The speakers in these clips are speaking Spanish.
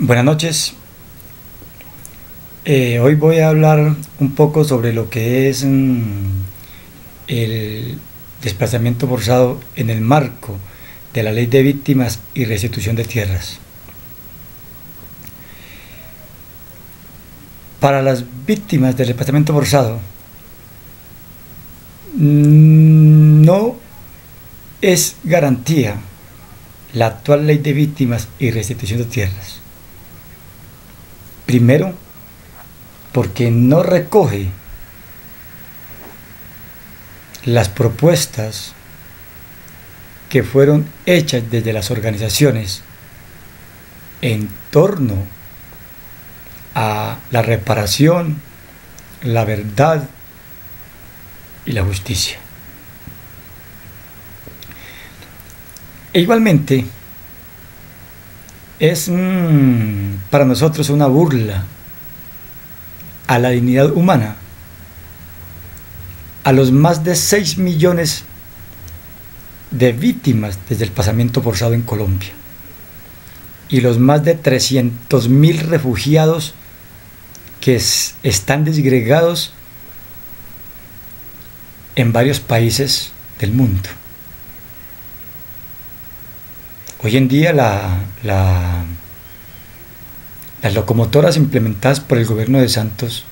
Buenas noches. Hoy voy a hablar un poco sobre lo que es el desplazamiento forzado en el marco de la Ley de Víctimas y Restitución de Tierras. Para las víctimas del desplazamiento forzado, no es garantía la actual Ley de Víctimas y Restitución de Tierras. Primero, porque no recoge las propuestas que fueron hechas desde las organizaciones en torno a la reparación, la verdad y la justicia. E igualmente, es para nosotros una burla a la dignidad humana, a los más de 6 millones de víctimas desde el desplazamiento forzado en Colombia y los más de 300.000 refugiados que están disgregados en varios países del mundo. Hoy en día las locomotoras implementadas por el gobierno de Santos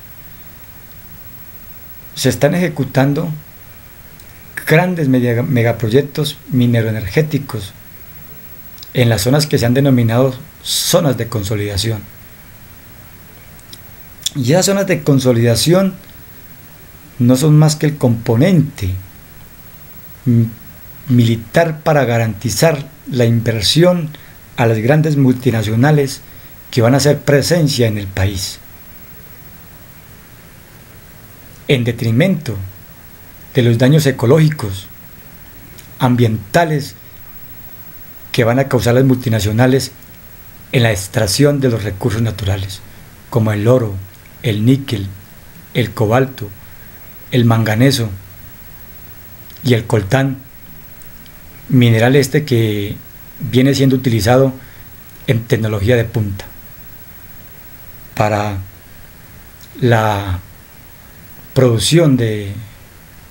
se están ejecutando grandes megaproyectos mineroenergéticos en las zonas que se han denominado zonas de consolidación. Y esas zonas de consolidación no son más que el componente militar para garantizar la inversión a las grandes multinacionales que van a hacer presencia en el país, en detrimento de los daños ecológicos, ambientales que van a causar las multinacionales en la extracción de los recursos naturales, como el oro, el níquel, el cobalto, el manganeso y el coltán, mineral que viene siendo utilizado en tecnología de punta para la producción de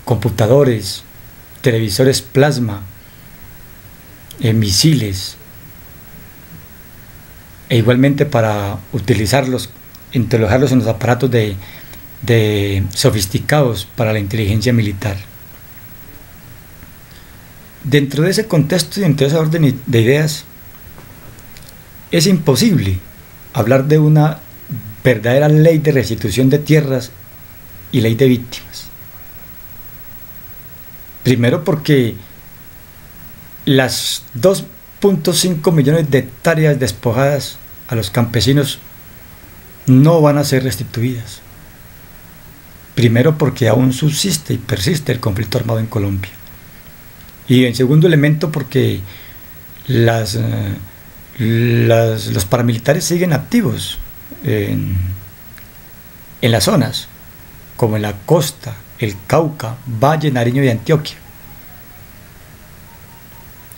computadores, televisores plasma, misiles, e igualmente para utilizarlos, interrogarlos en los aparatos de sofisticados para la inteligencia militar. Dentro de ese contexto y dentro de esa orden de ideas, es imposible hablar de una verdadera ley de restitución de tierras y ley de víctimas. Primero porque las 2.5 millones de hectáreas despojadas a los campesinos no van a ser restituidas. Primero porque aún subsiste y persiste el conflicto armado en Colombia. Y en segundo elemento porque los paramilitares siguen activos en las zonas, como en la costa, el Cauca, Valle, Nariño y Antioquia,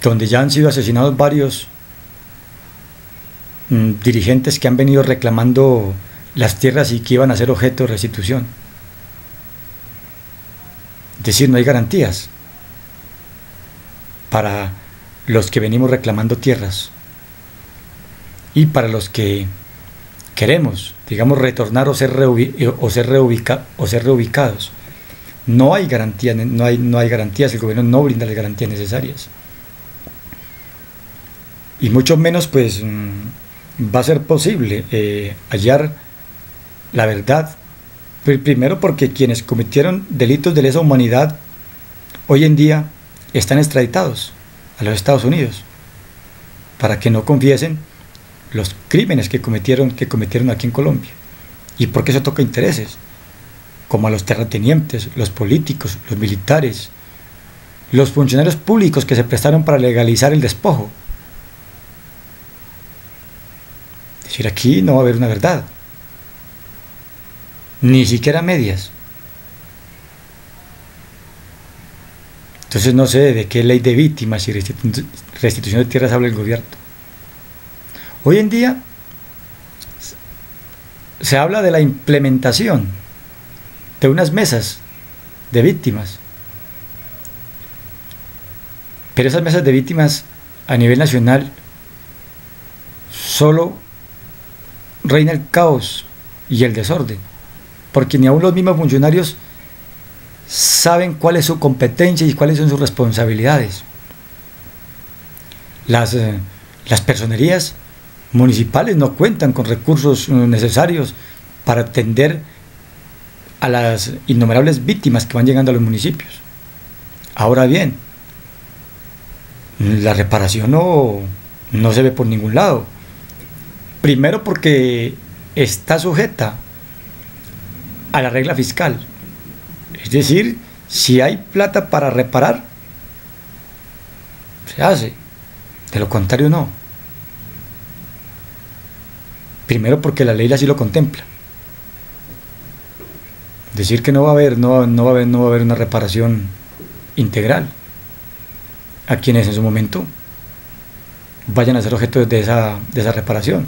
donde ya han sido asesinados varios dirigentes que han venido reclamando las tierras y que iban a ser objeto de restitución. Es decir, no hay garantías para los que venimos reclamando tierras y para los que queremos, digamos, retornar o ser reubicados. No hay garantías, no hay garantías, el gobierno no brinda las garantías necesarias. Y mucho menos pues va a ser posible hallar la verdad. Primero porque quienes cometieron delitos de lesa humanidad hoy en día están extraditados a los Estados Unidos para que no confiesen los crímenes que cometieron aquí en Colombia. ¿Y por qué eso toca intereses? Como a los terratenientes, los políticos, los militares, los funcionarios públicos que se prestaron para legalizar el despojo. Es decir, aquí no va a haber una verdad, ni siquiera medias. Entonces no sé de qué ley de víctimas y restitución de tierras habla el gobierno. Hoy en día se habla de la implementación de unas mesas de víctimas, pero esas mesas de víctimas a nivel nacional solo reina el caos y el desorden, porque ni aun los mismos funcionarios saben cuál es su competencia y cuáles son sus responsabilidades. Las personerías municipales no cuentan con recursos necesarios para atender a las innumerables víctimas que van llegando a los municipios. Ahora bien, la reparación no se ve por ningún lado. Primero porque está sujeta a la regla fiscal. Es decir, si hay plata para reparar, se hace. De lo contrario, no. Primero porque la ley así lo contempla. Decir que no va a haber una reparación integral a quienes en su momento vayan a ser objeto de esa reparación.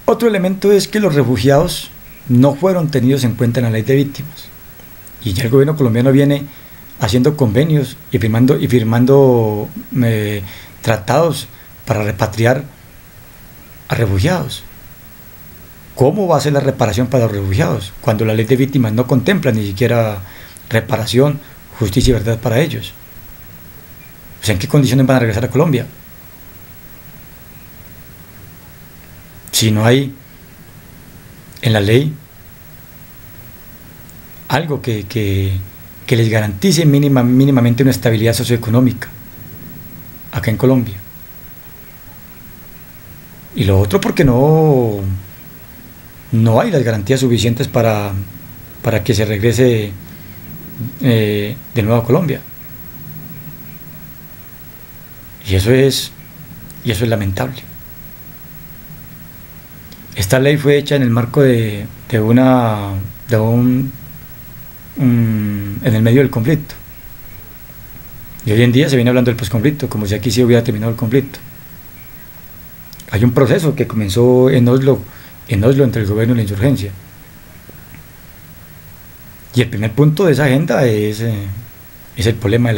Otro elemento es que los refugiados no fueron tenidos en cuenta en la ley de víctimas, y ya el gobierno colombiano viene haciendo convenios y firmando tratados para repatriar a refugiados. ¿Cómo va a ser la reparación para los refugiados cuando la ley de víctimas no contempla ni siquiera reparación, justicia y verdad para ellos? O sea, ¿en qué condiciones van a regresar a Colombia? Si no hay en la ley algo que les garantice mínimamente una estabilidad socioeconómica acá en Colombia. Y lo otro porque no hay las garantías suficientes para que se regrese de nuevo a Colombia. Y eso es lamentable. Esta ley fue hecha en el marco en el medio del conflicto. Y hoy en día se viene hablando del posconflicto, como si aquí se hubiera terminado el conflicto. Hay un proceso que comenzó en Oslo entre el gobierno y la insurgencia. Y el primer punto de esa agenda es el problema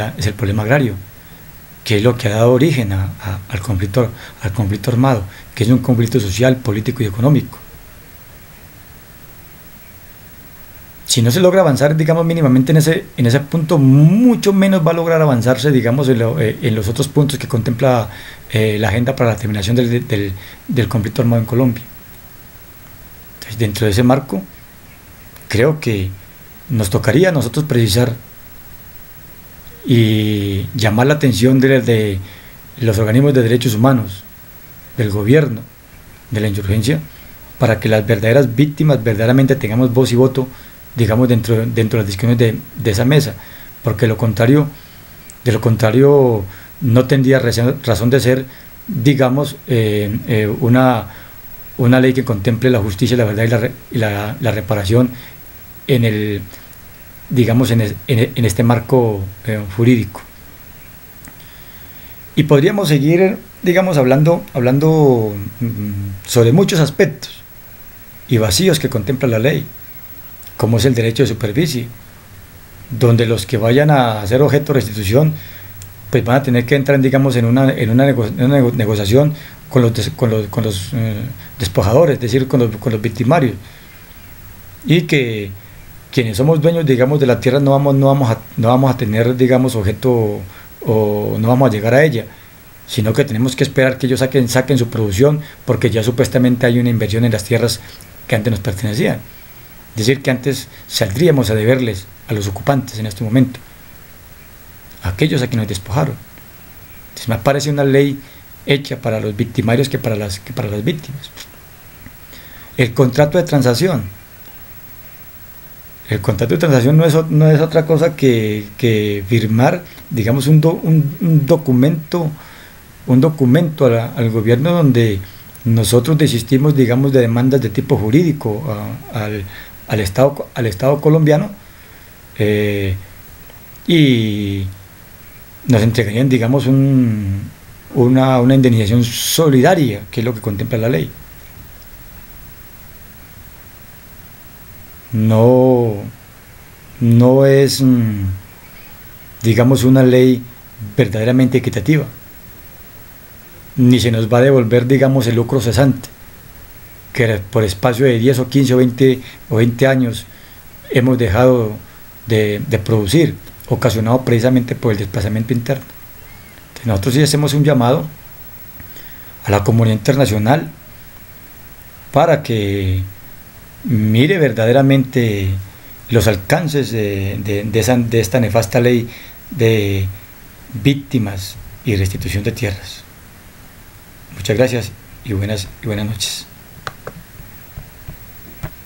agrario, que es lo que ha dado origen al conflicto armado, que es un conflicto social, político y económico. Si no se logra avanzar, digamos, mínimamente en ese punto, mucho menos va a lograr avanzarse, digamos, en los otros puntos que contempla la agenda para la terminación del conflicto armado en Colombia. Entonces, dentro de ese marco, creo que nos tocaría a nosotros precisar y llamar la atención de los organismos de derechos humanos, del gobierno, de la insurgencia, para que las verdaderas víctimas verdaderamente tengamos voz y voto, digamos, dentro de las discusiones de esa mesa, porque de lo contrario no tendría razón de ser, digamos, una ley que contemple la justicia, la verdad y la reparación en este marco jurídico. Y podríamos seguir, digamos, hablando sobre muchos aspectos y vacíos que contempla la ley, como es el derecho de superficie, donde los que vayan a ser objeto de restitución pues van a tener que entrar, digamos, en una negociación con los despojadores, es decir, con los victimarios, y que quienes somos dueños, digamos, de la tierra no vamos a tener, digamos, objeto, o no vamos a llegar a ella, sino que tenemos que esperar que ellos saquen su producción, porque ya supuestamente hay una inversión en las tierras que antes nos pertenecían. Es decir, que antes saldríamos a deberles a los ocupantes en este momento, a aquellos a quienes nos despojaron. Entonces me parece una ley hecha para los victimarios que para las víctimas. El contrato de transacción. El contrato de transacción no es otra cosa que firmar, digamos, un documento al gobierno, donde nosotros desistimos, digamos, de demandas de tipo jurídico al Estado colombiano, y nos entregarían, digamos, una indemnización solidaria, que es lo que contempla la ley. No, no es, digamos, una ley verdaderamente equitativa, ni se nos va a devolver, digamos, el lucro cesante, que por espacio de 10 o 15 o 20 años hemos dejado de producir, ocasionado precisamente por el desplazamiento interno. Entonces nosotros sí hacemos un llamado a la comunidad internacional para que mire verdaderamente los alcances de esta nefasta ley de víctimas y restitución de tierras. Muchas gracias y buenas noches.